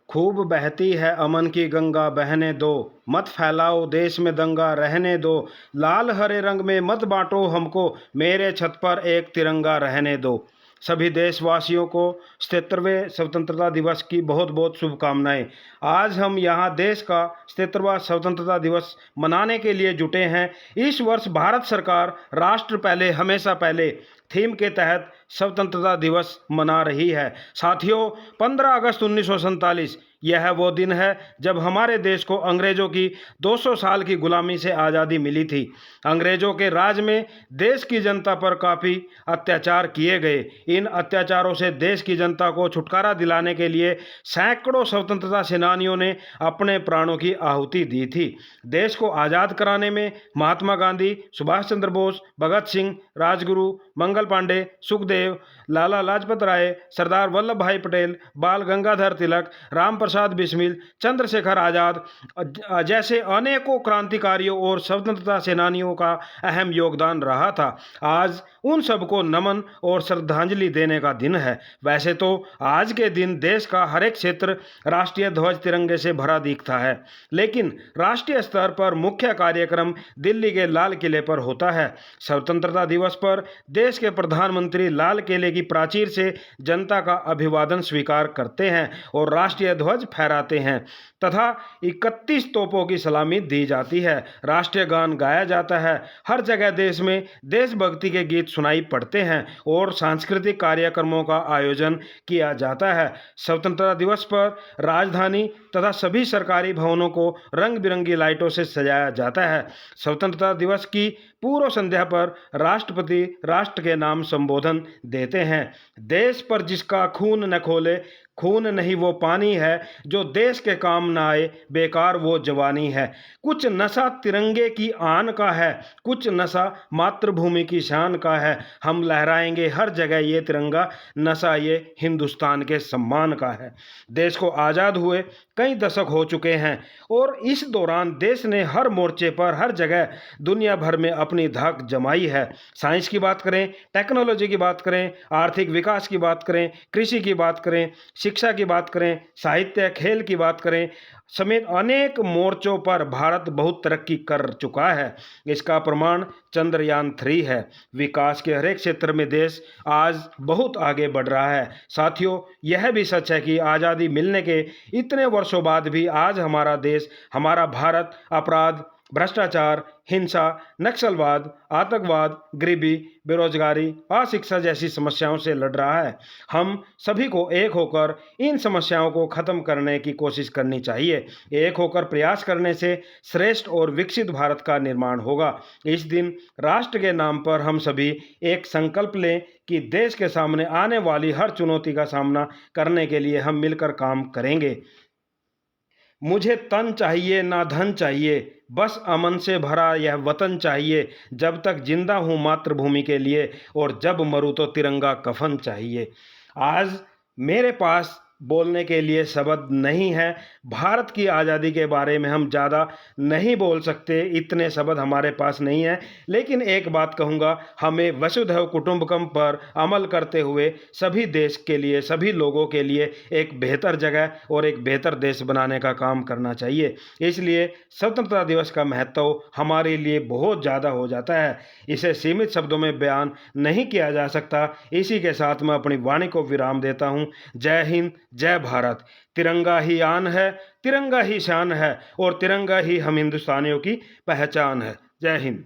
खूब बहती है अमन की गंगा बहने दो, मत फैलाओ देश में दंगा रहने दो। लाल हरे रंग में मत बांटो हमको, मेरे छत पर एक तिरंगा रहने दो। सभी देशवासियों को 77वें स्वतंत्रता दिवस की बहुत बहुत शुभकामनाएं। आज हम यहाँ देश का 77वां स्वतंत्रता दिवस मनाने के लिए जुटे हैं। इस वर्ष भारत सरकार राष्ट्र पहले हमेशा पहले थीम के तहत स्वतंत्रता दिवस मना रही है। साथियों, 15 अगस्त 1947 यह वो दिन है जब हमारे देश को अंग्रेजों की 200 साल की गुलामी से आज़ादी मिली थी। अंग्रेजों के राज में देश की जनता पर काफ़ी अत्याचार किए गए। इन अत्याचारों से देश की जनता को छुटकारा दिलाने के लिए सैकड़ों स्वतंत्रता सेनानियों ने अपने प्राणों की आहुति दी थी। देश को आज़ाद कराने में महात्मा गांधी, सुभाष चंद्र बोस, भगत सिंह, राजगुरु, मंगल पांडे, सुखदेव, लाला लाजपत राय, सरदार वल्लभ भाई पटेल, बाल गंगाधर तिलक, राम प्रसाद बिस्मिल, चंद्रशेखर आज़ाद जैसे अनेकों क्रांतिकारियों और स्वतंत्रता सेनानियों का अहम योगदान रहा था। आज उन सबको नमन और श्रद्धांजलि देने का दिन है। वैसे तो आज के दिन देश का हर एक क्षेत्र राष्ट्रीय ध्वज तिरंगे से भरा दिखता है, लेकिन राष्ट्रीय स्तर पर मुख्य कार्यक्रम दिल्ली के लाल किले पर होता है। स्वतंत्रता दिवस पर देश के प्रधानमंत्री लाल किले की प्राचीर से जनता का अभिवादन स्वीकार करते हैं और राष्ट्रीय ध्वज फहराते हैं तथा 31 तोपों की सलामी दी जाती है। राष्ट्रीय गान गाया जाता है। हर जगह देश में देशभक्ति के गीत सुनाई पड़ते हैं और सांस्कृतिक कार्यक्रमों का आयोजन किया जाता है। स्वतंत्रता दिवस पर राजधानी तथा सभी सरकारी भवनों को रंग बिरंगी लाइटों से सजाया जाता है। स्वतंत्रता दिवस की पूर्व संध्या पर राष्ट्रपति राष्ट्र के नाम संबोधन देते हैं। देश पर जिसका खून न खोले, खून नहीं वो पानी है, जो देश के काम न आए बेकार वो जवानी है। कुछ नशा तिरंगे की आन का है, कुछ नशा मातृभूमि की शान का है। हम लहराएंगे हर जगह ये तिरंगा, नशा ये हिंदुस्तान के सम्मान का है। देश को आज़ाद हुए कई दशक हो चुके हैं और इस दौरान देश ने हर मोर्चे पर हर जगह दुनिया भर में अपनी धाक जमाई है। साइंस की बात करें, टेक्नोलॉजी की बात करें, आर्थिक विकास की बात करें, कृषि की बात करें, शिक्षा की बात करें, साहित्य खेल की बात करें समेत अनेक मोर्चों पर भारत बहुत तरक्की कर चुका है। इसका प्रमाण चंद्रयान 3 है। विकास के हर एक क्षेत्र में देश आज बहुत आगे बढ़ रहा है। साथियों, यह भी सच है कि आज़ादी मिलने के इतने वर्षों बाद भी आज हमारा देश, हमारा भारत अपराध, भ्रष्टाचार, हिंसा, नक्सलवाद, आतंकवाद, गरीबी, बेरोजगारी, अशिक्षा जैसी समस्याओं से लड़ रहा है। हम सभी को एक होकर इन समस्याओं को खत्म करने की कोशिश करनी चाहिए। एक होकर प्रयास करने से श्रेष्ठ और विकसित भारत का निर्माण होगा। इस दिन राष्ट्र के नाम पर हम सभी एक संकल्प लें कि देश के सामने आने वाली हर चुनौती का सामना करने के लिए हम मिलकर काम करेंगे। मुझे तन चाहिए ना धन चाहिए, बस अमन से भरा यह वतन चाहिए। जब तक जिंदा हूँ मातृभूमि के लिए, और जब मरूँ तो तिरंगा कफन चाहिए। आज मेरे पास बोलने के लिए शब्द नहीं है। भारत की आज़ादी के बारे में हम ज़्यादा नहीं बोल सकते, इतने शब्द हमारे पास नहीं है। लेकिन एक बात कहूँगा, हमें वसुधैव कुटुंबकम पर अमल करते हुए सभी देश के लिए, सभी लोगों के लिए एक बेहतर जगह और एक बेहतर देश बनाने का काम करना चाहिए। इसलिए स्वतंत्रता दिवस का महत्व हमारे लिए बहुत ज़्यादा हो जाता है। इसे सीमित शब्दों में बयान नहीं किया जा सकता। इसी के साथ मैं अपनी वाणी को विराम देता हूँ। जय हिंद, जय भारत। तिरंगा ही आन है, तिरंगा ही शान है और तिरंगा ही हम हिंदुस्तानियों की पहचान है। जय हिंद।